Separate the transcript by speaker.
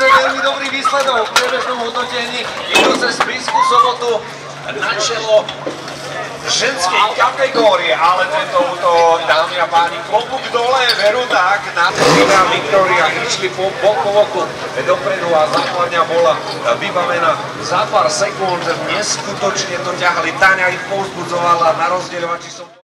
Speaker 1: naozaj veľmi dobrý výsledok v priebežnom hodnotení. Idú cez Spišskú Sobotu na čelo ženskej kategórie, ale tento útok, dámy a páni, klobúk dole, veru tak, Natália a Viktória išli po boku dopredu a základňa bola vybavená za pár sekúnd, neskutočne to ťahali, Táňa ich povzbudzovala na rozdeľovači som...